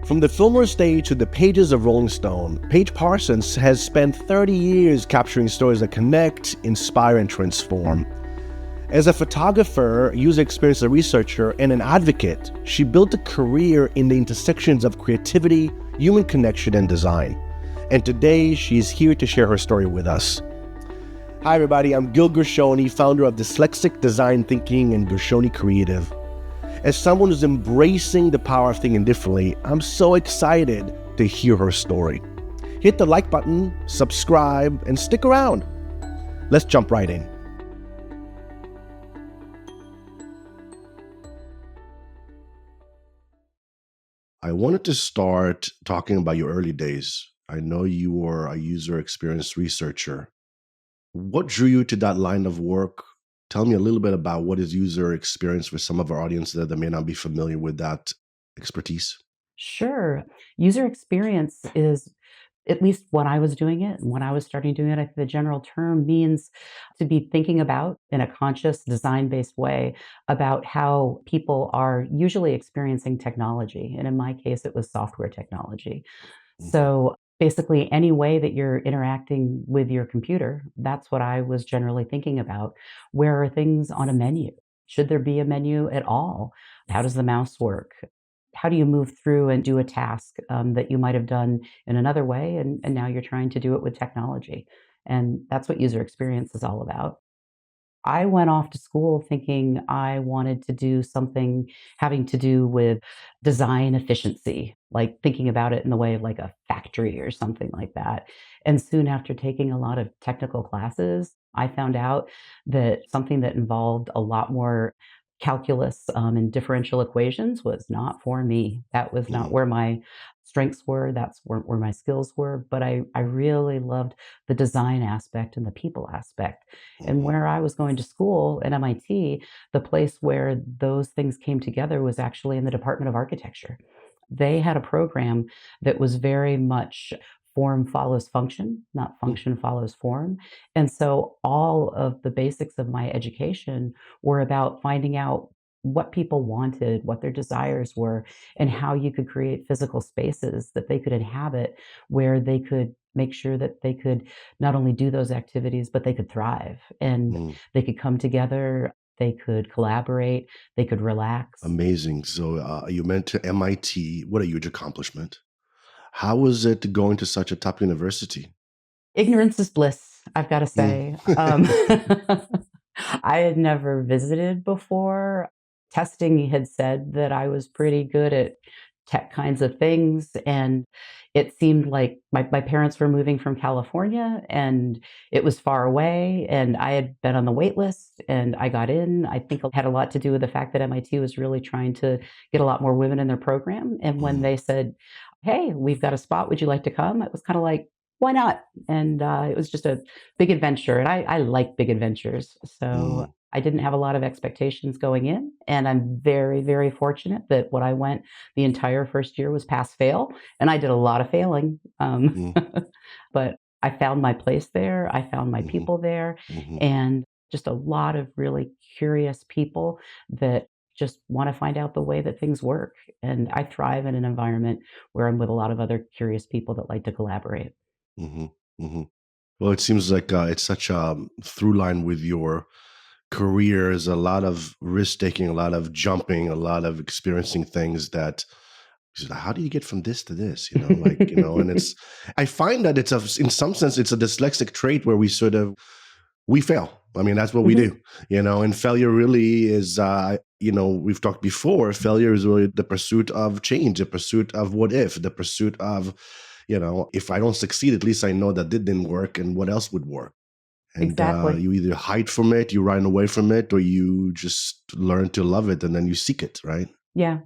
From the Fillmore stage to the pages of Rolling Stone, Paige Parsons has spent 30 years capturing stories that connect, inspire, and transform. As a photographer, user experience researcher, and an advocate, she built a career in the intersections of creativity, human connection, and design. And today, she's here to share her story with us. Hi everybody, I'm Gil Gershoni, founder of Dyslexic Design Thinking and Gershoni Creative. As someone who's embracing the power of thinking differently, I'm so excited to hear her story. Hit the like button, subscribe, and stick around. Let's jump right in. I wanted to start talking about your early days. I know you were a user experience researcher. What drew you to that line of work? Tell me a little bit about what is user experience for some of our audience that may not be familiar with that expertise. Sure. User experience is, at least when I was doing it and when I was starting doing it, I think the general term means to be thinking about in a conscious, design-based way about how people are usually experiencing technology. And in my case, it was software technology. Mhm. So basically, any way that you're interacting with your computer, that's what I was generally thinking about. Where are things on a menu? Should there be a menu at all? How does the mouse work? How do you move through and do a task that you might have done in another way? And now you're trying to do it with technology. And that's what user experience is all about. I went off to school thinking I wanted to do something having to do with design efficiency, like thinking about it in the way of like a factory or something like that. And soon after taking a lot of technical classes, I found out that something that involved a lot more calculus and differential equations was not for me. That was not Mhm. where my strengths were. That's where my skills were. But I really loved the design aspect and the people aspect. And Mhm. where I was going to school at MIT, the place where those things came together was actually in the Department of Architecture. They had a program that was very much form follows function, not Mhm. function follows form. And so all of the basics of my education were about finding out what people wanted, what their desires were, and how you could create physical spaces that they could inhabit where they could make sure that they could not only do those activities, but they could thrive and Mhm. they could come together, they could collaborate, they could relax. Amazing. So you went to MIT. What a huge accomplishment. How was it going to such a top university? Ignorance is bliss, I've got to Mm. say. I had never visited before. Testing had said that I was pretty good at tech kinds of things. And it seemed like my parents were moving from California and it was far away. And I had been on the wait list and I got in. I think it had a lot to do with the fact that MIT was really trying to get a lot more women in their program. And when Mhm. they said, "Hey, we've got a spot. Would you like to come?" It was kind of like, why not? And it was just a big adventure. And I like big adventures. So Mhm. I didn't have a lot of expectations going in. And I'm very, very fortunate that what I went the entire first year was pass fail. And I did a lot of failing. Mhm. But I found my place there. I found my Mhm. people there. Mhm. And just a lot of really curious people that just want to find out the way that things work. And I thrive in an environment where I'm with a lot of other curious people that like to collaborate. Mhm. Mhm. Well, it seems like it's such a through line with your career is a lot of risk taking, a lot of jumping, a lot of experiencing things that how do you get from this to this? And it's I find that it's in some sense it's a dyslexic trait where we fail. I mean, that's what we Mhm. do, and failure really is, we've talked before, failure is really the pursuit of change, the pursuit of what if, the pursuit of, if I don't succeed, at least I know that it didn't work and what else would work. And Exactly. you either hide from it, you run away from it, or you just learn to love it and then you seek it, right? Yeah.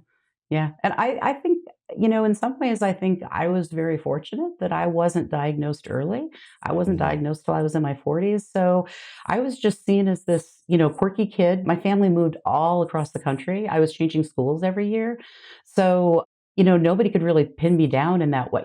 Yeah. And I think, in some ways, I think I was very fortunate that I wasn't diagnosed early. I wasn't Mm, diagnosed till I was in my 40s. So I was just seen as this, quirky kid. My family moved all across the country. I was changing schools every year. So nobody could really pin me down in that way.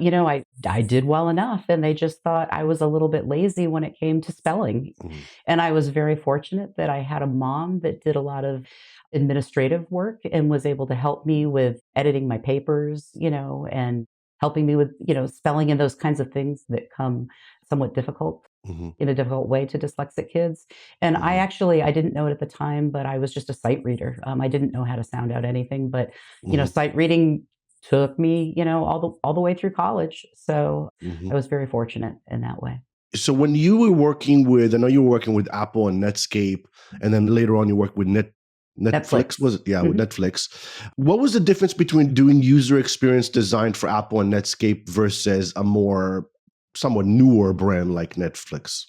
I did well enough, and they just thought I was a little bit lazy when it came to spelling. Mhm. And I was very fortunate that I had a mom that did a lot of administrative work and was able to help me with editing my papers, and helping me with, spelling and those kinds of things that come somewhat difficult Mhm. in a difficult way to dyslexic kids. And Mhm. I didn't know it at the time, but I was just a sight reader. I didn't know how to sound out anything, but Mhm. sight reading took me, all the way through college. So Mhm. I was very fortunate in that way. So when you were working with, I know you were working with Apple and Netscape, and then later on you worked with Netflix, Netflix. was it? Yeah, with Mhm. Netflix. What was the difference between doing user experience design for Apple and Netscape versus a more somewhat newer brand like Netflix?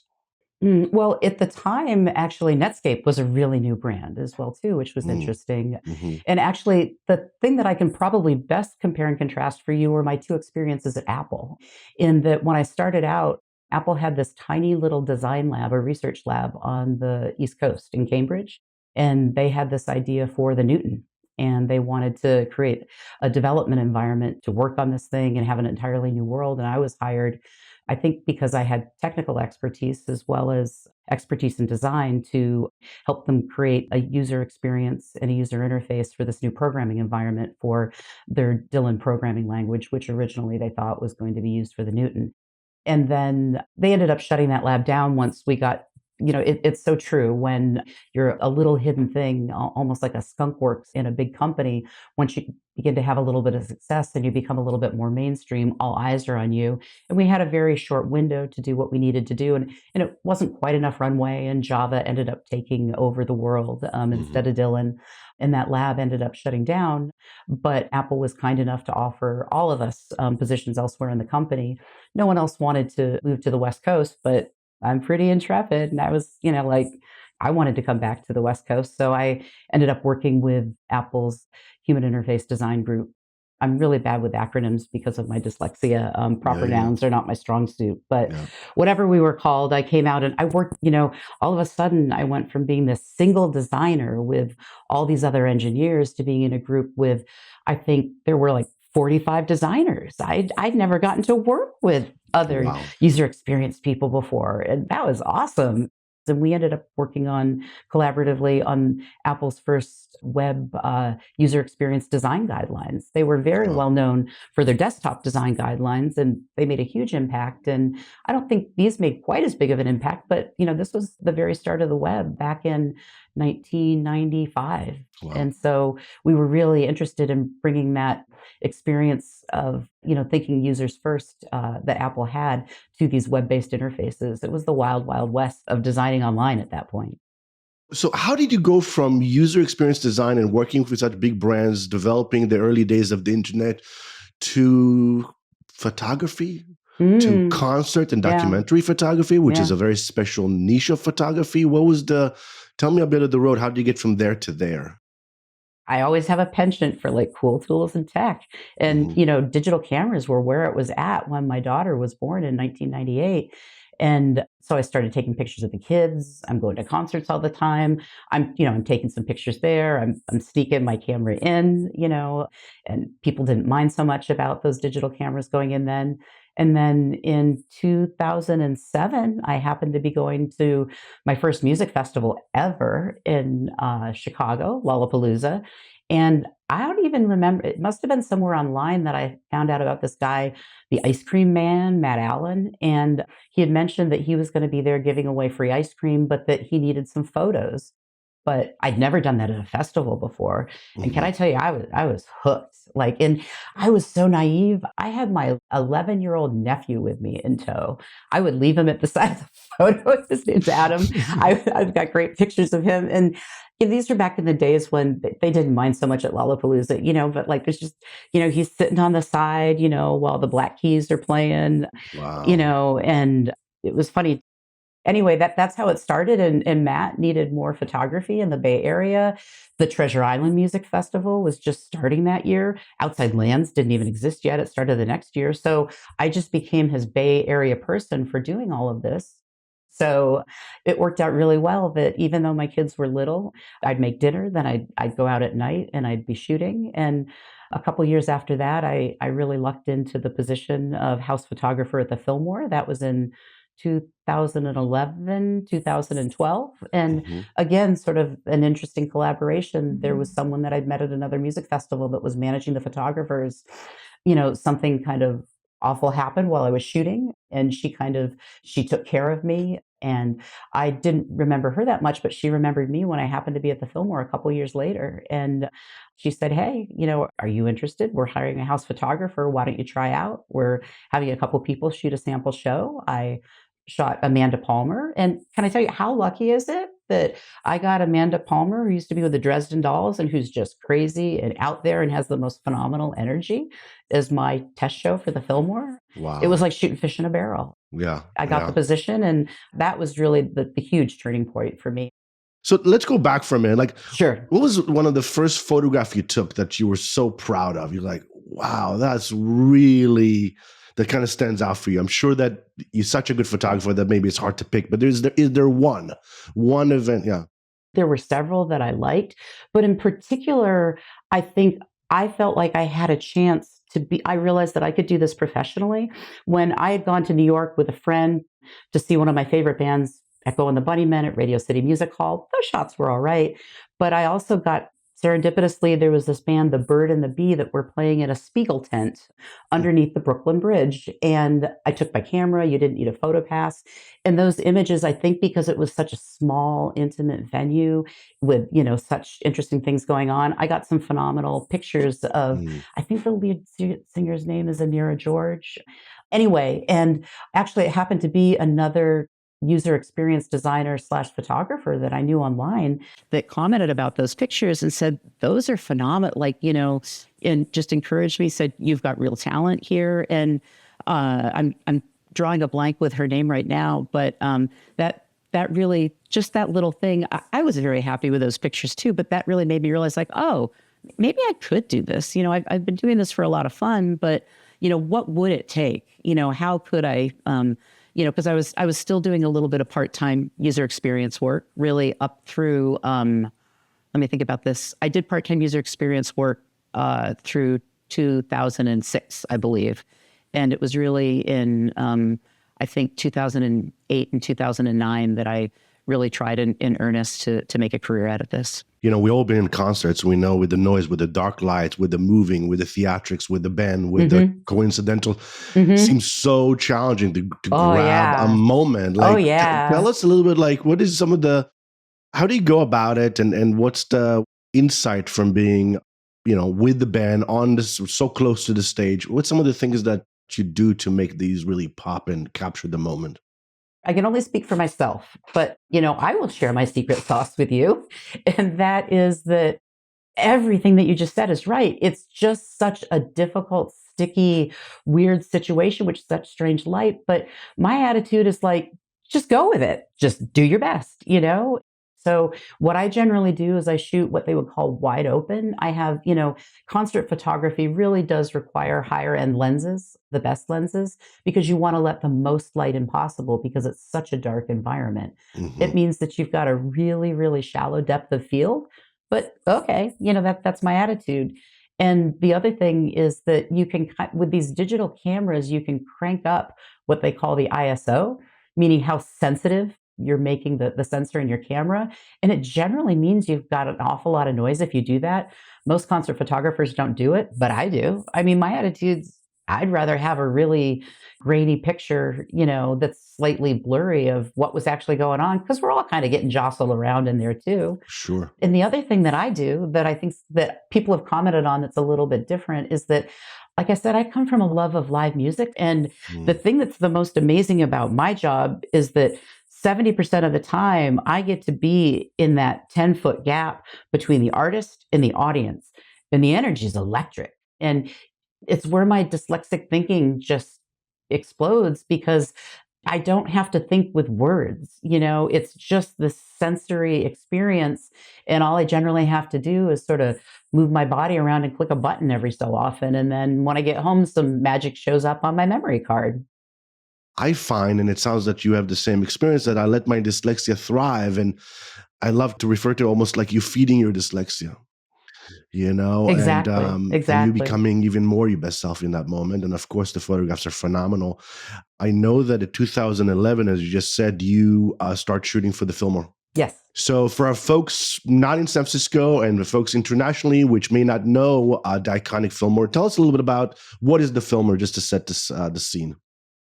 Well, at the time, actually, Netscape was a really new brand as well too, which was Mm. interesting. Mhm. And actually, the thing that I can probably best compare and contrast for you were my two experiences at Apple. In that, when I started out, Apple had this tiny little design lab, a research lab on the East Coast in Cambridge, and they had this idea for the Newton. And they wanted to create a development environment to work on this thing and have an entirely new world. And I was hired, I think, because I had technical expertise as well as expertise in design to help them create a user experience and a user interface for this new programming environment for their Dylan programming language, which originally they thought was going to be used for the Newton. And then they ended up shutting that lab down once we got, it's so true when you're a little hidden thing, almost like a skunk works in a big company. Once you begin to have a little bit of success and you become a little bit more mainstream, all eyes are on you. And we had a very short window to do what we needed to do. And it wasn't quite enough runway. And Java ended up taking over the world instead Mhm. of Dylan. And that lab ended up shutting down. But Apple was kind enough to offer all of us positions elsewhere in the company. No one else wanted to move to the West Coast, but I'm pretty intrepid. And I was, like, I wanted to come back to the West Coast. So I ended up working with Apple's human interface design group. I'm really bad with acronyms because of my dyslexia. Yeah, Proper yeah, nouns are not my strong suit, but yeah. whatever we were called, I came out and I worked, all of a sudden I went from being this single designer with all these other engineers to being in a group with, I think there were like 45 designers. I'd never gotten to work with other Wow. user experience people before, and that was awesome. And we ended up working on collaboratively on Apple's first web user experience design guidelines. They were very Wow. well known for their desktop design guidelines, and they made a huge impact. And I don't think these made quite as big of an impact, but this was the very start of the web back in 1995. Wow. And so we were really interested in bringing that experience of thinking users first that Apple had to these web-based interfaces. It was the wild, wild west of designing online at that point. So how did you go from user experience design and working for such big brands, developing the early days of the internet, to photography, to Mm, concert and yeah, documentary photography, which is yeah. a very special niche of photography? Tell me a bit of the road. How did you get from there to there? I always have a penchant for like cool tools and tech. And, Hmm. digital cameras were where it was at when my daughter was born in 1998. And so I started taking pictures of the kids. I'm going to concerts all the time. I'm taking some pictures there. I'm sneaking my camera in, and people didn't mind so much about those digital cameras going in then. And then in 2007, I happened to be going to my first music festival ever in Chicago, Lollapalooza. And I don't even remember, it must have been somewhere online that I found out about this guy, the ice cream man, Matt Allen. And he had mentioned that he was going to be there giving away free ice cream, but that he needed some photos. But I'd never done that at a festival before. And can Hmm. I tell you, I was hooked. Like, and I was so naive. I had my 11-year-old nephew with me in tow. I would leave him at the side of the photo. His name's Adam. I've got great pictures of him. And these were back in the days when they didn't mind so much at Lollapalooza, but like there's just, he's sitting on the side, while the Black Keys are playing, Wow. and it was funny. Anyway, that's how it started, and Matt needed more photography in the Bay Area. The Treasure Island Music Festival was just starting that year. Outside Lands didn't even exist yet. It started the next year. So I just became his Bay Area person for doing all of this. So it worked out really well that even though my kids were little, I'd make dinner, then I'd go out at night and I'd be shooting. And A couple years after that, I really lucked into the position of house photographer at the Fillmore. That was in 2011, 2012. And Hmm. again, sort of an interesting collaboration. There was someone that I'd met at another music festival that was managing the photographers. Something kind of awful happened while I was shooting, and she took care of me. And I didn't remember her that much, but she remembered me when I happened to be at the Fillmore a couple years later. And she said, "Hey, are you interested? We're hiring a house photographer. Why don't you try out? We're having a couple people shoot a sample show." I shot Amanda Palmer. And can I tell you, how lucky is it that I got Amanda Palmer, who used to be with the Dresden Dolls and who's just crazy and out there and has the most phenomenal energy, as my test show for the Fillmore? It was Wow. like shooting fish in a barrel. Yeah. I got the Yeah. position, and that was really the huge turning point for me. So let's go back for a minute. Like, Sure. what was one of the first photograph you took that you were so proud of? You're like, wow, that's really, that kind of stands out for you. I'm sure that you're such a good photographer that maybe it's hard to pick, but is there one event? Yeah. There were several that I liked, but in particular, I think I felt like I had a chance I realized that I could do this professionally when I had gone to New York with a friend to see one of my favorite bands, Echo and the Bunnymen, at Radio City Music Hall. Those shots were all right, but I also got serendipitously, there was this band, The Bird and the Bee, that were playing at a Spiegel tent underneath the Brooklyn Bridge. And I took my camera. You didn't need a photo pass. And those images, I think because it was such a small, intimate venue with, such interesting things going on, I got some phenomenal pictures of, Mm. I think the lead singer's name is Anira George. Anyway, and actually it happened to be another user experience designer slash photographer that I knew online that commented about those pictures and said, those are phenomenal. Like, and just encouraged me, said, you've got real talent here. And I'm drawing a blank with her name right now, but that really, just that little thing, I was very happy with those pictures too, but that really made me realize, like, oh, maybe I could do this. I've been doing this for a lot of fun, but what would it take? How could I, because I was still doing a little bit of part-time user experience work, really up through, let me think about this. I did part-time user experience work through 2006, I believe. And it was really in, I think, 2008 and 2009 that I really tried in earnest to make a career out of this. We all been in concerts. We know, with the noise, with the dark lights, with the moving, with the theatrics, with the band, with the coincidental, seems so challenging to Oh, grab a yeah. moment. Oh, Like, yeah. tell us a little bit, like, what is some of how do you go about it? And what's the insight from being, with the band on this, so close to the stage? What's some of the things that you do to make these really pop and capture the moment? I can only speak for myself, but I will share my secret sauce with you. And that is that everything that you just said is right. It's just such a difficult, sticky, weird situation with such strange light. But my attitude is like, just go with it. Just do your best. So what I generally do is I shoot what they would call wide open. I have, concert photography really does require higher end lenses, the best lenses, because you want to let the most light in possible because it's such a dark environment. Mm-hmm. It means that you've got a really, really shallow depth of field. But okay, that's my attitude. And the other thing is that you can, with these digital cameras, you can crank up what they call the ISO, meaning how sensitive you're making the sensor in your camera. And it generally means you've got an awful lot of noise if you do that. Most concert photographers don't do it, but I do. I mean, my attitude's, I'd rather have a really grainy picture, that's slightly blurry of what was actually going on, because we're all kind of getting jostled around in there too. Sure. And the other thing that I do that I think that people have commented on that's a little bit different is that, like I said, I come from a love of live music. And the thing that's the most amazing about my job is that 70% of the time I get to be in that 10-foot gap between the artist and the audience. And the energy is electric. And it's where my dyslexic thinking just explodes, because I don't have to think with words. It's just this sensory experience. And all I generally have to do is sort of move my body around and click a button every so often. And then when I get home, some magic shows up on my memory card. I find, and it sounds that you have the same experience, that I let my dyslexia thrive. And I love to refer to it almost like you feeding your dyslexia. Exactly. and you Exactly. becoming even more your best self in that moment. And of course, the photographs are phenomenal. I know that in 2011, as you just said, you start shooting for the Fillmore. Yes. So for our folks not in San Francisco and the folks internationally, which may not know the iconic Fillmore, tell us a little bit about what is the Fillmore, just to set this the scene.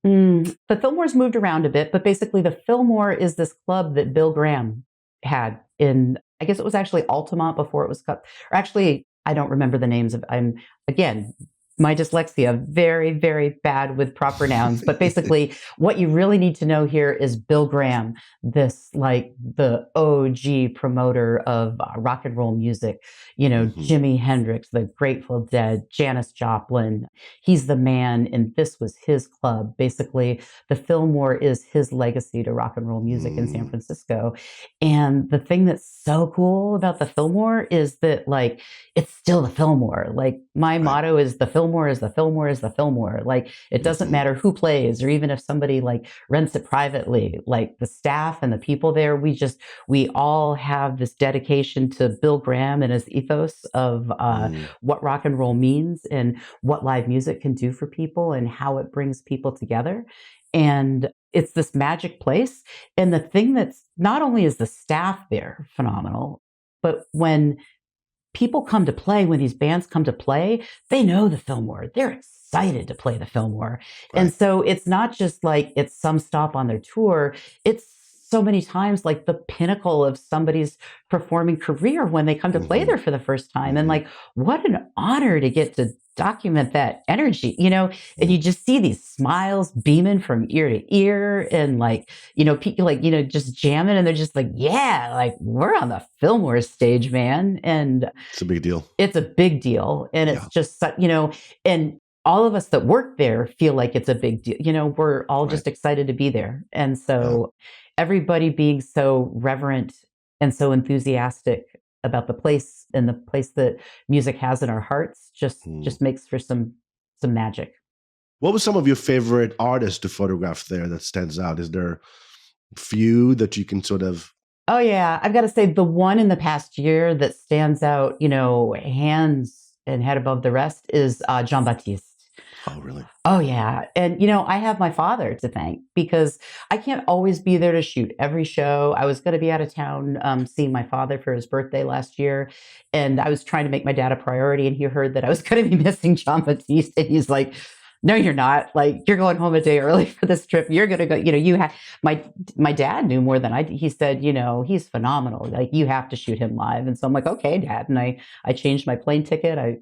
The Fillmore's moved around a bit, but basically the Fillmore is this club that Bill Graham had in, I guess it was actually Altamont before it was cut. Or actually, I don't remember the names of, again, my dyslexia, very, very bad with proper nouns. But basically, what you really need to know here is Bill Graham, this like the OG promoter of rock and roll music, Hmm. Jimi Hendrix, the Grateful Dead, Janis Joplin. He's the man, and this was his club. Basically, the Fillmore is his legacy to rock and roll music in San Mm, Francisco. And the thing that's so cool about the Fillmore is that, like, it's still the Fillmore. Like, my right. motto is the Fillmore is the Fillmore is the Fillmore. Like, it doesn't Hmm. matter who plays, or even if somebody like rents it privately, like the staff and the people there, we all have this dedication to Bill Graham and his ethos of Mm, what rock and roll means and what live music can do for people and how it brings people together. And it's this magic place. And the thing that's not only is the staff there phenomenal, but when people come to play, when these bands come to play, they know the Fillmore. They're excited to play the Fillmore. And right. so it's not just like it's some stop on their tour. It's so many times like the pinnacle of somebody's performing career when they come to play Hmm. there for the first time. And Hmm. like, what an honor to get to document that energy, and Mm. you just see these smiles beaming from ear to ear, and like, people like, just jamming, and they're just like, yeah, like we're on the Fillmore stage, man. And It's a big deal. it's a big deal. And Yeah. it's just, and all of us that work there feel like it's a big deal. We're all Right. just excited to be there. And Yeah. so everybody being so reverent and so enthusiastic about the place and the place that music has in our hearts Mm. just makes for some magic. What was some of your favorite artists to photograph there that stands out? Is there a few that you can sort of? Oh yeah, I've got to say the one in the past year that stands out, hands and head above the rest is Jean Baptiste. Oh, really? Oh yeah, and I have my father to thank because I can't always be there to shoot every show. I was going to be out of town seeing my father for his birthday last year, and I was trying to make my dad a priority. And he heard that I was going to be missing Jean Baptiste, and he's like, "No, you're not. Like, you're going home a day early for this trip. You're going to go. You have my dad knew more than I did. He said, he's phenomenal. Like, you have to shoot him live." And so I'm like, "Okay, Dad." And I changed my plane ticket. I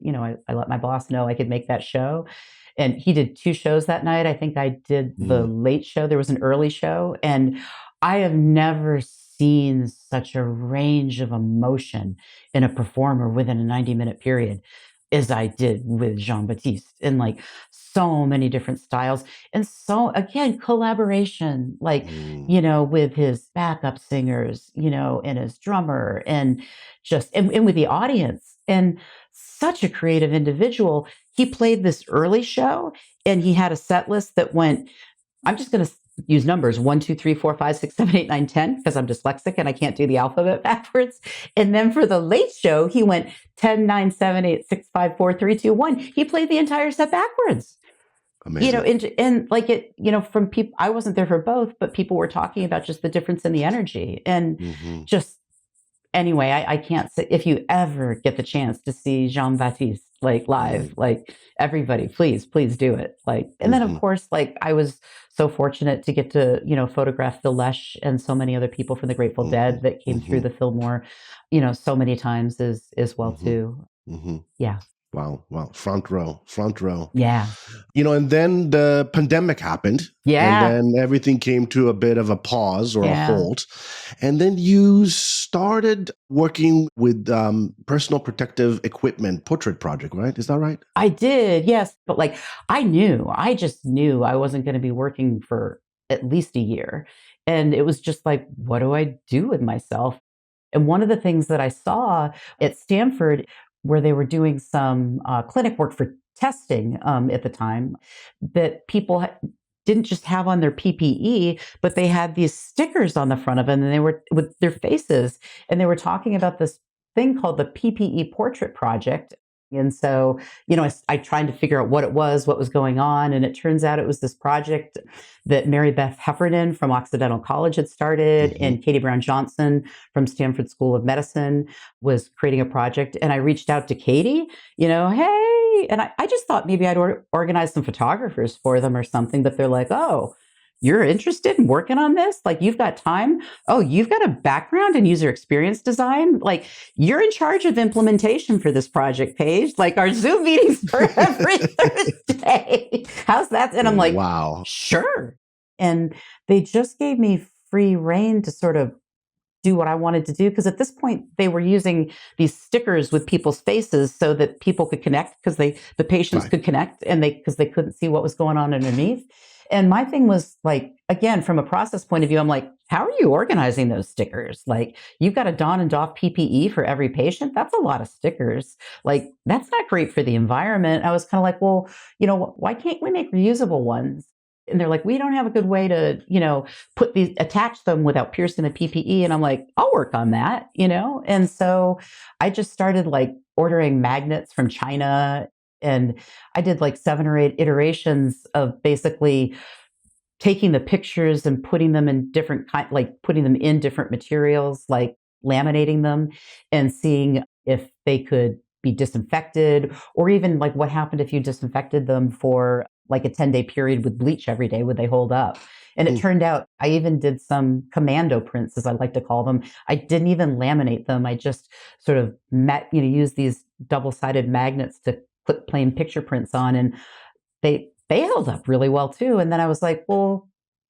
let my boss know I could make that show, and he did two shows that night. I think I did the Mm, late show. There was an early show, and I have never seen such a range of emotion in a performer within a 90-minute period as I did with Jean Baptiste, in like so many different styles. And so again, collaboration, like, mm, with his backup singers, and his drummer, and and with the audience. And such a creative individual. He played this early show, and he had a set list that went, I'm just going to use numbers 1, 2, 3, 4, 5, 6, 7, 8, 9, 10, because I'm dyslexic and I can't do the alphabet backwards. And then for the late show, he went 10, 9, 7, 8, 6, 5, 4, 3, 2, 1. He played the entire set backwards. amazing. And like it, from people, I wasn't there for both, but people were talking about just the difference in the energy, and Hmm. just anyway, I can't say, if you ever get the chance to see Jean Baptiste like Hmm. live, like everybody, please do it. Like, and then of Hmm. course, like I was so fortunate to get to, photograph Phil Lesh and so many other people from the Grateful Hmm. Dead that came through Hmm. the Fillmore, so many times as well Hmm. too. Hmm. Yeah. Wow. Wow. Front row. Front row. Yeah. And then the pandemic happened, and Yeah. then everything came to a bit of a pause or a Yeah. halt. And then you started working with personal protective equipment portrait project, right? Is that right? I did, yes. But like I just knew I wasn't going to be working for at least a year. And it was just like, what do I do with myself? And one of the things that I saw at Stanford, where they were doing some clinic work for testing at the time, that people didn't just have on their PPE, but they had these stickers on the front of them, and they were with their faces, and they were talking about this thing called the PPE Portrait Project. And so, I tried to figure out what was going on. And it turns out it was this project that Mary Beth Heffernan from Occidental College had started, Hmm. and Katie Brown Johnson from Stanford School of Medicine was creating a project. And I reached out to Katie, hey, and I just thought maybe I'd organize some photographers for them or something. But they're like, oh, you're interested in working on this? Like, you've got time? Oh, you've got a background in user experience design? Like, you're in charge of implementation for this project, Paige. Like, our Zoom meetings are every Thursday. How's that? And I'm like, Wow. sure. And they just gave me free reign to sort of do what I wanted to do. Because at this point, they were using these stickers with people's faces so that people could connect, because the patients Right. could connect, and because they couldn't see what was going on underneath. And my thing was like, again, from a process point of view, I'm like, how are you organizing those stickers? Like, you've got to don and doff PPE for every patient. That's a lot of stickers. Like, that's not great for the environment. I was kind of like, well, why can't we make reusable ones? And they're like, we don't have a good way to, attach them without piercing the PPE. And I'm like, I'll work on that. And so I just started like ordering magnets from China. And I did like 7 or 8 iterations of basically taking the pictures and putting them in putting them in different materials, like laminating them, and seeing if they could be disinfected, or even like what happened if you disinfected them for like a 10-day period with bleach every day, would they hold up? And it Mm. turned out I even did some commando prints, as I like to call them. I didn't even laminate them. I just sort of used these double-sided magnets to put plain picture prints on, and they held up really well too. And then I was like, well,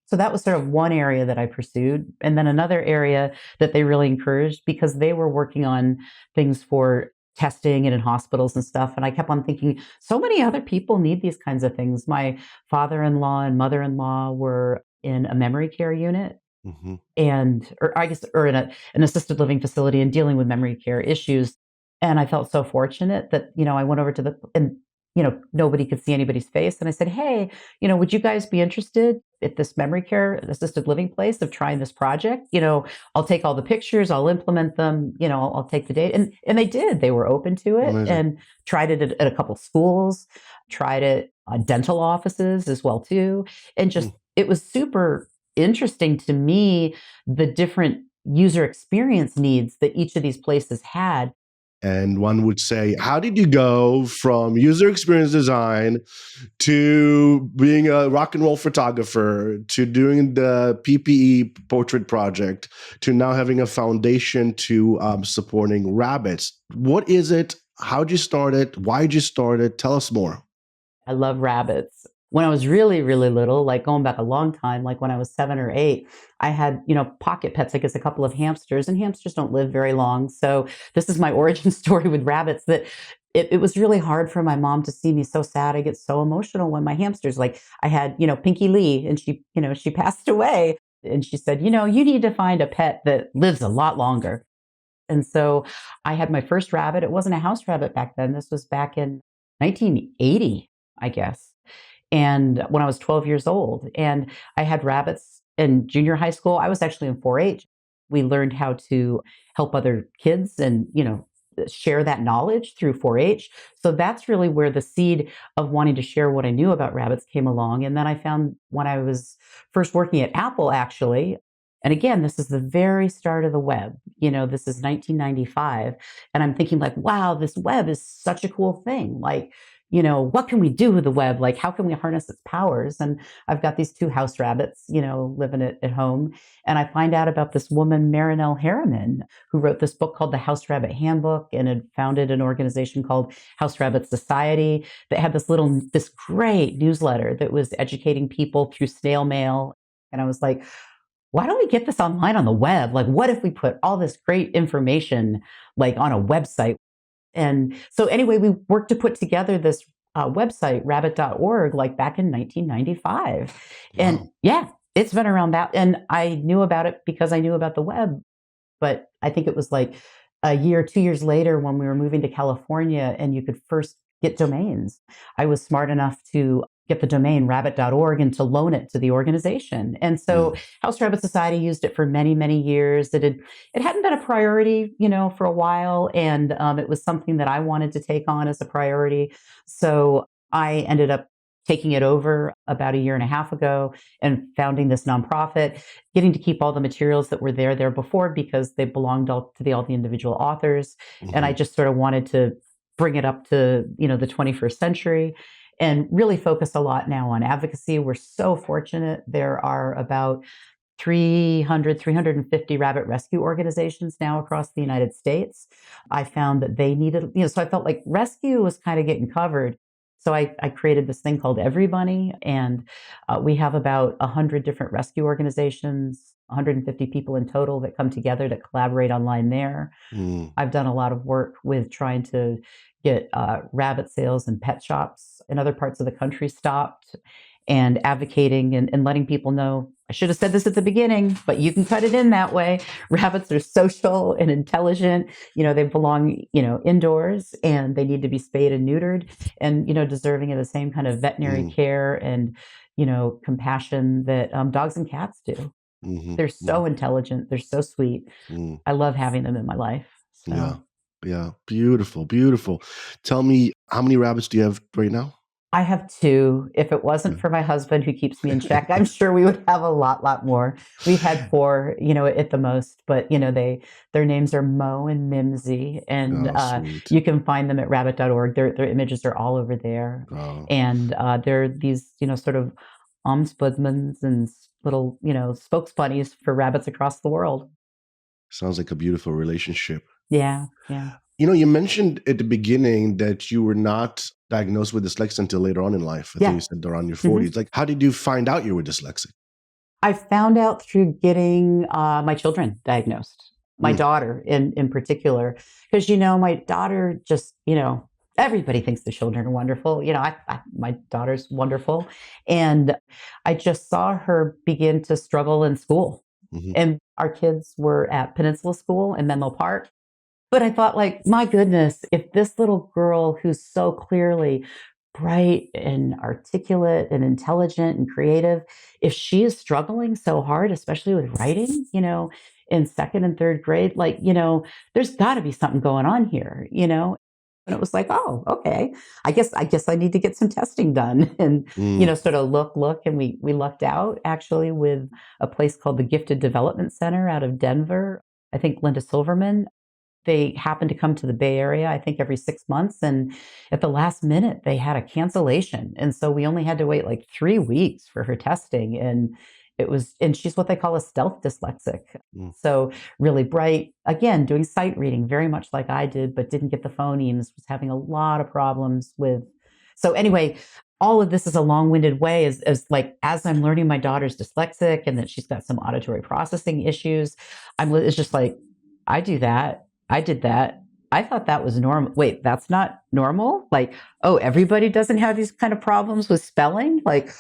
so that was sort of one area that I pursued. And then another area that they really encouraged, because they were working on things for testing and in hospitals and stuff. And I kept on thinking, so many other people need these kinds of things. My father-in-law and mother-in-law were in a memory care unit, Hmm. or I guess, or in an assisted living facility, and dealing with memory care issues. And I felt so fortunate that, I went over to and, nobody could see anybody's face. And I said, hey, would you guys be interested at this memory care assisted living place of trying this project? I'll take all the pictures, I'll implement them, I'll take the data. And they did. They were open to it, Amazing. and tried it at a couple schools, tried it on dental offices as well too. And just, Mm. it was super interesting to me, the different user experience needs that each of these places had. And one would say, how did you go from user experience design to being a rock and roll photographer to doing the PPE portrait project to now having a foundation to supporting rabbits? What is it? How'd you start it? Why'd you start it? Tell us more. I love rabbits. When I was really, really little, like going back a long time, like when I was 7 or 8, I had, pocket pets, I guess a couple of hamsters, and hamsters don't live very long. So this is my origin story with rabbits, that it was really hard for my mom to see me so sad. I get so emotional when my hamsters, like I had, Pinky Lee, and she passed away. And she said, you need to find a pet that lives a lot longer. And so I had my first rabbit. It wasn't a house rabbit back then. This was back in 1980, I guess. And when I was 12 years old, and I had rabbits in junior high school. I was actually in 4-H. We learned how to help other kids and, share that knowledge through 4-H. So that's really where the seed of wanting to share what I knew about rabbits came along. And then I found, when I was first working at Apple, actually, and again, this is the very start of the web. This is 1995. And I'm thinking like, wow, this web is such a cool thing. Like, what can we do with the web? Like, how can we harness its powers? And I've got these 2 house rabbits, living at home. And I find out about this woman, Marinelle Harriman, who wrote this book called The House Rabbit Handbook, and had founded an organization called House Rabbit Society that had this great newsletter that was educating people through snail mail. And I was like, why don't we get this online on the web? Like, what if we put all this great information like on a website? And so anyway, we worked to put together this website, rabbit.org, like back in 1995. And Wow. yeah, it's been around that. And I knew about it because I knew about the web. But I think it was like a year, 2 years later, when we were moving to California and you could first get domains, I was smart enough to get the domain rabbit.org and to loan it to the organization. And so Mm. House Rabbit Society used it for many, many years. It hadn't been a priority, for a while. And it was something that I wanted to take on as a priority. So I ended up taking it over about a year and a half ago and founding this nonprofit, getting to keep all the materials that were there before because they belonged all to all the individual authors. And I Mhm. just sort of wanted to bring it up to, the 21st century and really focus a lot now on advocacy. We're so fortunate. There are about 350 rabbit rescue organizations now across the United States. I found that they needed, so I felt like rescue was kind of getting covered. So I created this thing called Everybody, and we have about 100 different rescue organizations, 150 people in total that come together to collaborate online there. Mm. I've done a lot of work with trying to get rabbit sales and pet shops in other parts of the country stopped and advocating and letting people know. I should have said this at the beginning, but you can cut it in that way. Rabbits are social and intelligent. They belong, indoors and they need to be spayed and neutered and, deserving of the same kind of veterinary Mm. care and, compassion that dogs and cats do. Mhm. They're Mm. so intelligent. They're so sweet. Mm. I love having them in my life. Yeah. So Yeah. Beautiful, beautiful. Tell me, how many rabbits do you have right now? I have two. If it wasn't for my husband who keeps me in check, I'm sure we would have a lot more. We've had four, at the most, but their names are Mo and Mimsy, and Oh, sweet. you can find them at rabbit.org. Their images are all over there, Oh, and they're these, sort of ombudsmans and little, spokes bunnies for rabbits across the world. sounds like a beautiful relationship. Yeah, yeah. You mentioned at the beginning that you were not diagnosed with dyslexia until later on in life. I think you Yeah. said around your Mhm. 40s. Like, how did you find out you were dyslexic? I found out through getting my children diagnosed, my Mm. daughter in particular, because my daughter just everybody thinks the children are wonderful. My daughter's wonderful, and I just saw her begin to struggle in school. Mhm. And our kids were at Peninsula School in Menlo Park, but I thought, like, my goodness, if this little girl who's so clearly bright and articulate and intelligent and creative, if she is struggling so hard, especially with writing, in second and third grade, like, there's got to be something going on here. And it was like, oh, okay. I guess I need to get some testing done and, Mm. sort of look. And we lucked out actually with a place called the Gifted Development Center out of Denver. I think Linda Silverman, they happened to come to the Bay Area, I think every 6 months. And at the last minute, they had a cancellation. And so we only had to wait like 3 weeks for her testing. And she's what they call a stealth dyslexic. Mm. So really bright, again, doing sight reading very much like I did, but didn't get the phonemes, was having a lot of problems with. So anyway, all of this is a long-winded way as I'm learning my daughter's dyslexic and that she's got some auditory processing issues. It's just like, I do that. I did that. I thought that was normal. Wait, that's not normal? Like, oh, everybody doesn't have these kind of problems with spelling? Like,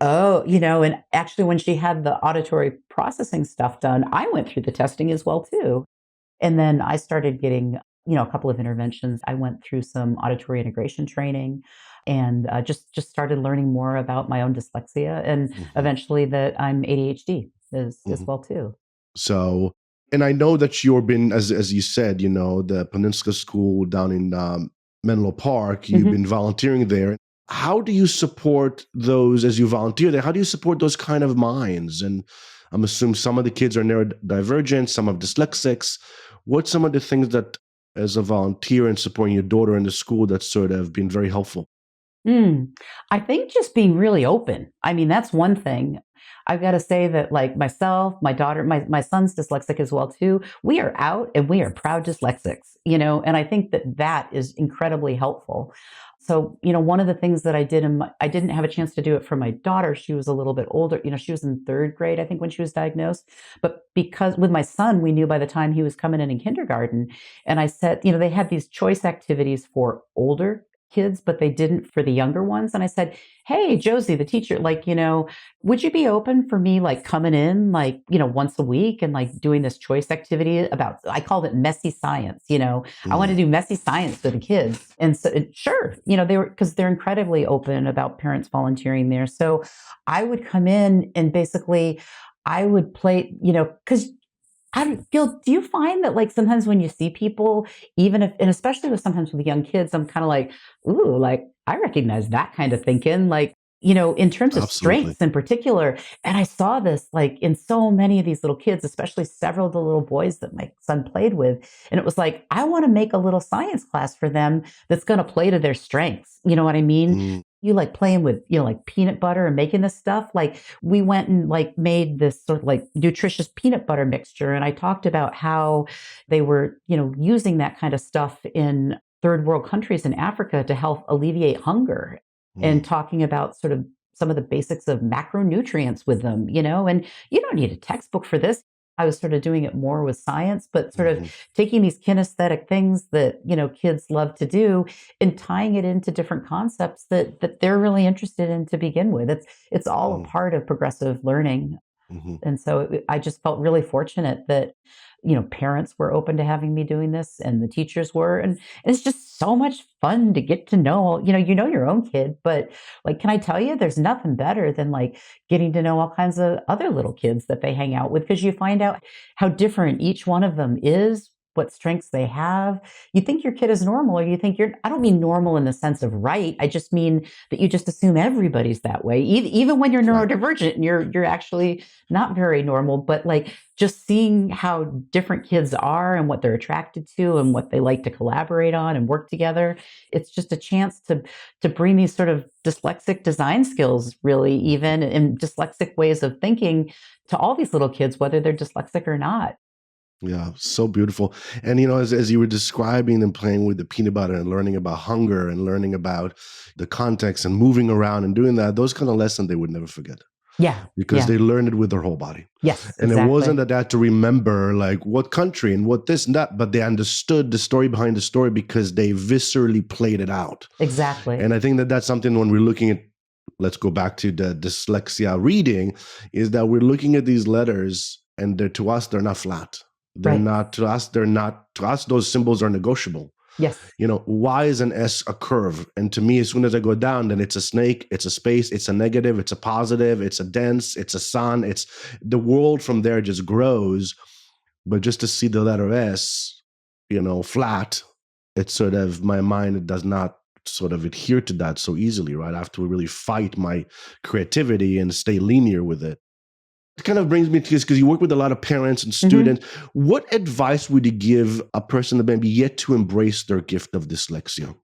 oh, and actually when she had the auditory processing stuff done, I went through the testing as well too. And then I started getting, a couple of interventions. I went through some auditory integration training and just started learning more about my own dyslexia and Mhm. eventually that I'm ADHD as Mhm. well too. So, and I know that you've been, as you said, the Peninsula School down in Menlo Park. You've Mhm. been volunteering there. How do you support those as you volunteer there? How do you support those kind of minds? And I'm assuming some of the kids are neurodivergent, some are dyslexics. What's some of the things that, as a volunteer and supporting your daughter in the school, that's sort of been very helpful? Mm. I think just being really open. I mean, that's one thing. I've got to say that, like myself, my daughter, my son's dyslexic as well too. We are out and we are proud dyslexics, and I think that is incredibly helpful. So, one of the things that I did, I didn't have a chance to do it for my daughter. She was a little bit older. She was in third grade, I think, when she was diagnosed. But because with my son, we knew by the time he was coming in kindergarten, and I said, they had these choice activities for older kids, but they didn't for the younger ones. And I said, hey, Josie, the teacher, like, would you be open for me like coming in like, once a week and like doing this choice activity about, I called it messy science, I want to Mm, do messy science for the kids. And so sure, they were, because they're incredibly open about parents volunteering there. So I would come in and basically I would play, because I don't feel, do you find that like sometimes when you see people, even if, and especially with sometimes with young kids, I'm kind of like, ooh, like I recognize that kind of thinking, like, in terms of absolutely. strengths in particular. And I saw this like in so many of these little kids, especially several of the little boys that my son played with. And it was like, I want to make a little science class for them that's going to play to their strengths. You know what I mean? Mm, You like playing with, like peanut butter and making this stuff. Like we went and like made this sort of like nutritious peanut butter mixture. And I talked about how they were, using that kind of stuff in third world countries in Africa to help alleviate hunger and mm, talking about sort of some of the basics of macronutrients with them, and you don't need a textbook for this. I was sort of doing it more with science, but sort of mhm, taking these kinesthetic things that, kids love to do and tying it into different concepts that they're really interested in to begin with. It's all a mm, part of progressive learning. mhm, And so I just felt really fortunate that, parents were open to having me doing this and the teachers were. And it's just so much fun to get to know, your own kid. But like, can I tell you, there's nothing better than like getting to know all kinds of other little kids that they hang out with because you find out how different each one of them is, what strengths they have. You think your kid is normal, or you think I don't mean normal in the sense of right. I just mean that you just assume everybody's that way, even when you're right. neurodivergent and you're actually not very normal. But like just seeing how different kids are and what they're attracted to and what they like to collaborate on and work together, it's just a chance to bring these sort of dyslexic design skills, really, Mhm. even and dyslexic ways of thinking to all these little kids, whether they're dyslexic or not. Yeah, so beautiful. And as you were describing and playing with the peanut butter and learning about hunger and learning about the context and moving around and doing that, those kind of lessons they would never forget Yeah, because yeah, they learned it with their whole body. yes, And it wasn't exactly, that they had to remember like what country and what this and that, but they understood the story behind the story because they viscerally played it out. exactly. And I think that that's something when we're looking at, let's go back to the dyslexia reading, is that we're looking at these letters and to us, they're not flat. They're Right. not, to us, they're not, to us, those symbols are negotiable. Yes. Y is an S, a curve. And to me, as soon as I go down, then it's a snake, it's a space, it's a negative, it's a positive, it's a dense, it's a sun. It's the world from there just grows. But just to see the letter S, flat, it's sort of my mind, it does not sort of adhere to that so easily, right? I have to really fight my creativity and stay linear with it. It kind of brings me to this because you work with a lot of parents and Mhm. students. What advice would you give a person that maybe yet to embrace their gift of dyslexia?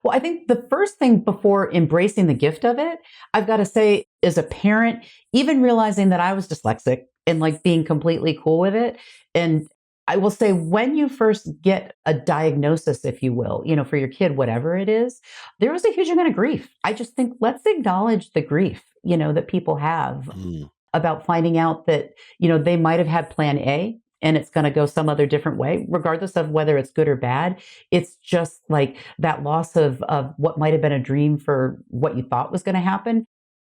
Well, I think the first thing before embracing the gift of it, I've got to say, as a parent, even realizing that I was dyslexic and like being completely cool with it. And I will say, when you first get a diagnosis, if you will, for your kid, whatever it is, there was a huge amount of grief. I just think let's acknowledge the grief, that people have Mm, about finding out that, they might have had plan A and it's going to go some other different way, regardless of whether it's good or bad. It's just like that loss of what might have been a dream for what you thought was going to happen.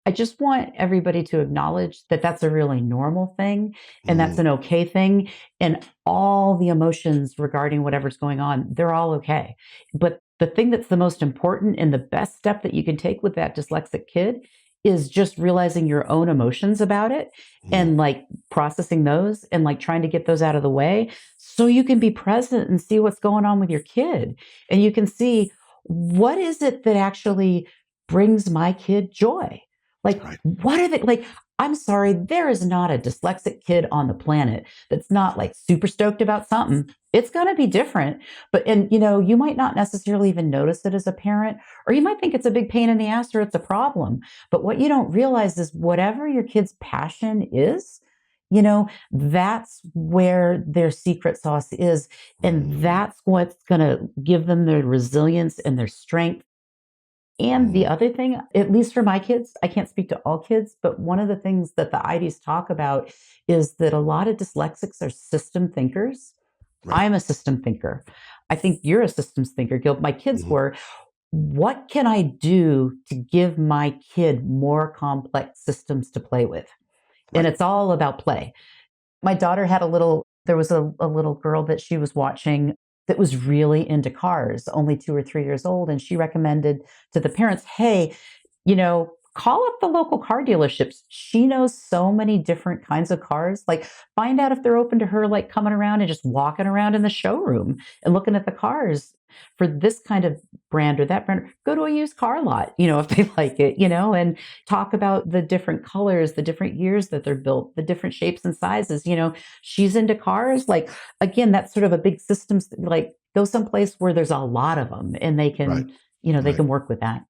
I just want everybody to acknowledge that that's a really normal thing and that's mm, an okay thing. And all the emotions regarding whatever's going on, they're all okay. But the thing that's the most important and the best step that you can take with that dyslexic kid is just realizing your own emotions about it mm, and like processing those and like trying to get those out of the way so you can be present and see what's going on with your kid. And you can see, what is it that actually brings my kid joy? Like, right. what are they like? I'm sorry, there is not a dyslexic kid on the planet that's not like super stoked about something. It's going to be different. But, and you might not necessarily even notice it as a parent, or you might think it's a big pain in the ass or it's a problem. But what you don't realize is whatever your kid's passion is, that's where their secret sauce is. And Mm, that's what's going to give them their resilience and their strength. And the mm, other thing, at least for my kids, I can't speak to all kids, but one of the things that the IDs talk about is that a lot of dyslexics are system thinkers. right. I'm a system thinker. I think you're a systems thinker, Gil. My kids Mhm, were. what can I do to give my kid more complex systems to play with? And Right. it's all about play. My daughter had there was a little girl that she was watching that was really into cars, only 2 or 3 years old. And she recommended to the parents, hey, call up the local car dealerships. She knows so many different kinds of cars. Like, find out if they're open to her, like coming around and just walking around in the showroom and looking at the cars for this kind of brand or that brand. Go to a used car lot, if they like it, and talk about the different colors, the different years that they're built, the different shapes and sizes. She's into cars. Like, again, that's sort of a big systems, like go someplace where there's a lot of them and they Right. can, they Right. can work with that.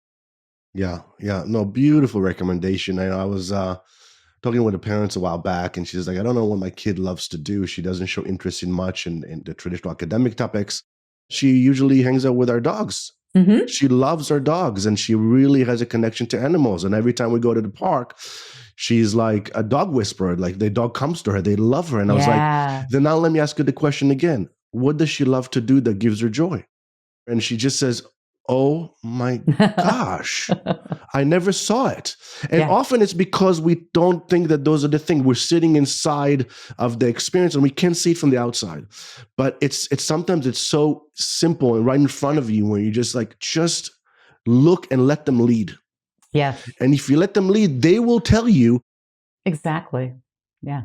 Yeah. Yeah. No, beautiful recommendation. I was talking with the parents a while back, and she's like, I don't know what my kid loves to do. She doesn't show interest in much in the traditional academic topics. She usually hangs out with our dogs. Hmm. She loves her dogs, and she really has a connection to animals. And every time we go to the park, she's like a dog whisperer. Like, the dog comes to her, they love her. And I was like, Yeah. then now let me ask you the question again. What does she love to do that gives her joy? And she just says, oh my gosh, I never saw it. And Yeah. often it's because we don't think that those are the things. We're sitting inside of the experience and we can't see it from the outside. But it's sometimes it's so simple and right in front of you where you just look and let them lead. Yes. And if you let them lead, they will tell you. Exactly. Yeah.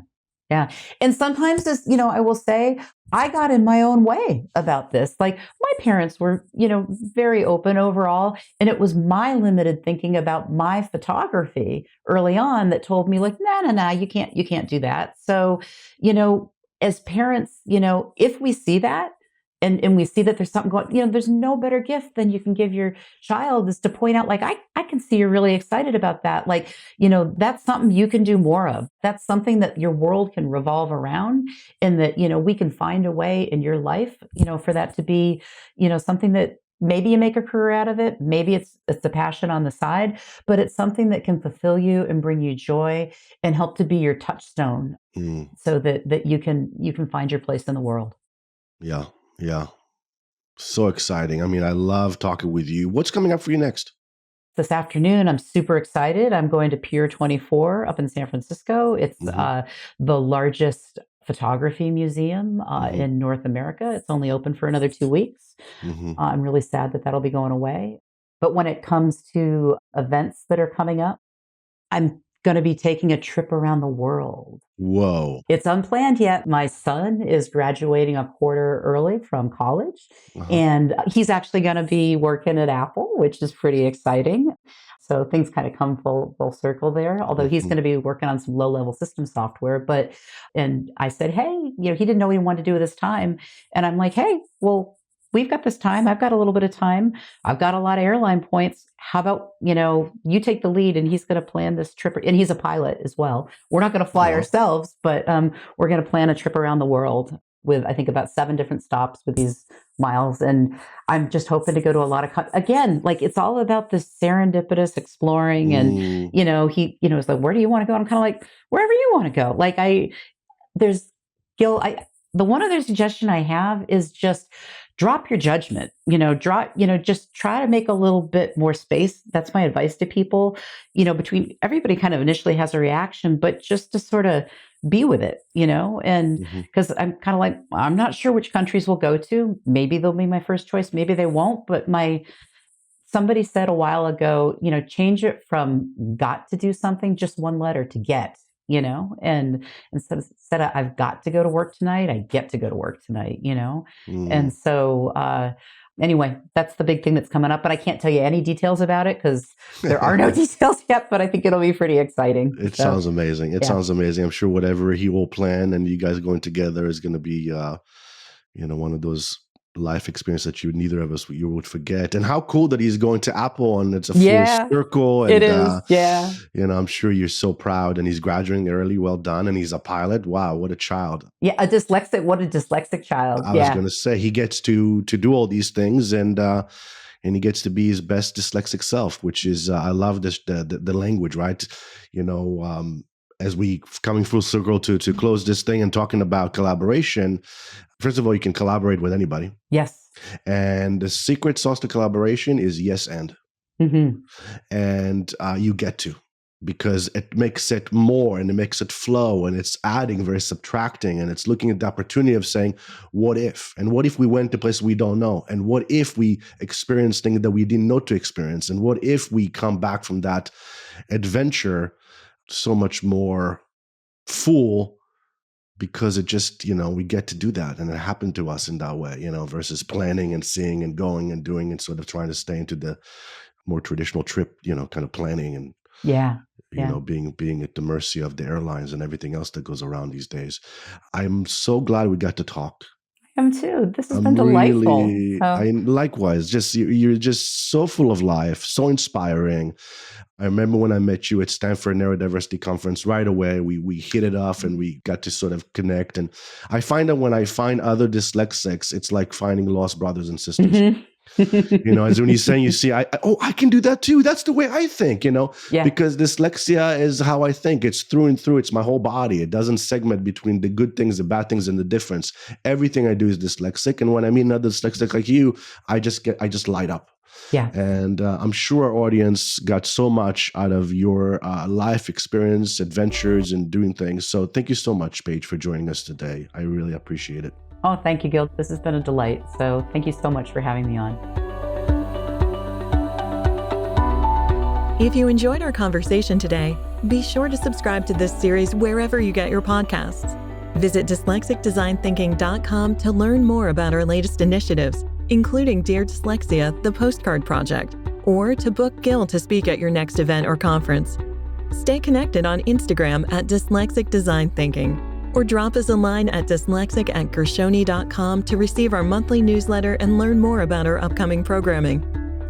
Yeah. And sometimes this, I will say, I got in my own way about this. Like, my parents were, very open overall. And it was my limited thinking about my photography early on that told me, like, no, no, no, you can't do that. So, as parents, if we see that, and we see that there's something going, there's no better gift than you can give your child is to point out, like, I can see you're really excited about that. Like, that's something you can do more of. That's something that your world can revolve around, and that, we can find a way in your life, for that to be, something that maybe you make a career out of it. Maybe it's a passion on the side, but it's something that can fulfill you and bring you joy and help to be your touchstone Mm, so that you can find your place in the world. yeah, yeah. So exciting. I mean, I love talking with you. What's coming up for you next? This afternoon, I'm super excited. I'm going to Pier 24 up in San Francisco. It's Hmm. the largest photography museum Hmm. in North America. It's only open for another 2 weeks. Hmm. I'm really sad that that'll be going away. But when it comes to events that are coming up, I'm going to be taking a trip around the world. Whoa. It's unplanned yet. My son is graduating a quarter early from college, Uh-huh. and he's actually going to be working at Apple, which is pretty exciting. So things kind of come full circle there. Although he's Hmm. going to be working on some low level system software, and I said, hey, he didn't know what he wanted to do with his time, and I'm like, hey, well, we've got this time. I've got a little bit of time. I've got a lot of airline points. How about, you take the lead, and he's going to plan this trip. And he's a pilot as well. We're not going to Oh, fly well. ourselves, but we're going to plan a trip around the world with, I think, about 7 different stops with these miles. And I'm just hoping to go to a lot of, again, like, it's all about this serendipitous exploring. And, Mm, it's like, where do you want to go? I'm kind of like, wherever you want to go. Like, there's Gil, the one other suggestion I have is just drop your judgment. Just try to make a little bit more space. That's my advice to people. Between everybody kind of initially has a reaction, but just to sort of be with it, and mhm. because I'm kind of like, I'm not sure which countries we'll go to. Maybe they'll be my first choice, maybe they won't. But somebody said a while ago, change it from got to do something, just one letter, to get, and instead of I've got to go to work tonight, I get to go to work tonight. And Mm. so, anyway, that's the big thing that's coming up, but I can't tell you any details about it because there are no details yet, but I think it'll be pretty exciting. It So, sounds amazing. It yeah. sounds amazing. I'm sure whatever he will plan and you guys going together is going to be, one of those life experiences that neither of us you would forget. And how cool that he's going to Apple and it's a full Yeah, circle. it And is. Yeah. I'm sure you're so proud. And he's graduating early. Well done. And he's a pilot. Wow, what a child! Yeah. What a dyslexic child. I was Yeah. going to say he gets to do all these things and he gets to be his best dyslexic self, which is I love this the language, right? You know, as we coming full circle to close this thing and talking about collaboration, first of all, you can collaborate with anybody. Yes. And the secret sauce to collaboration is yes and. Mm-hmm. And you get to, because it makes it more and it makes it flow, and it's adding versus subtracting, and it's looking at the opportunity of saying, what if? And what if we went to places we don't know? And what if we experienced things that we didn't know to experience? And what if we come back from that adventure so much more full, because it just, we get to do that, and it happened to us in that way, versus planning and seeing and going and doing and sort of trying to stay into the more traditional trip, kind of planning and being at the mercy of the airlines and everything else that goes around these days. I'm so glad we got to talk. I am too. This has been delightful. Likewise, you're just so full of life, so inspiring. I remember when I met you at Stanford Neurodiversity Conference, right away, we hit it off and we got to sort of connect. And I find that when I find other dyslexics, it's like finding lost brothers and sisters. Mm-hmm. As when you're saying, you see, I can do that too. That's the way I think, because dyslexia is how I think. It's through and through. It's my whole body. It doesn't segment between the good things, the bad things, and the difference. Everything I do is dyslexic. And when I meet another dyslexic like you, I just light up. Yeah. And I'm sure our audience got so much out of your life experience, adventures, and doing things. So thank you so much, Paige, for joining us today. I really appreciate it. Oh, thank you, Gil. This has been a delight. So thank you so much for having me on. If you enjoyed our conversation today, be sure to subscribe to this series wherever you get your podcasts. Visit dyslexicdesignthinking.com to learn more about our latest initiatives, including Dear Dyslexia, the Postcard Project, or to book Gil to speak at your next event or conference. Stay connected on Instagram at Dyslexic Design Thinking, or drop us a line at dyslexic@gershoni.com to receive our monthly newsletter and learn more about our upcoming programming.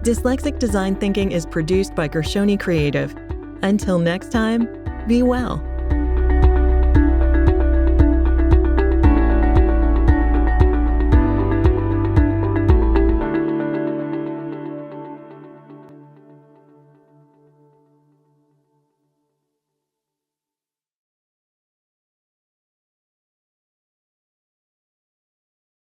Dyslexic Design Thinking is produced by Gershoni Creative. Until next time, be well.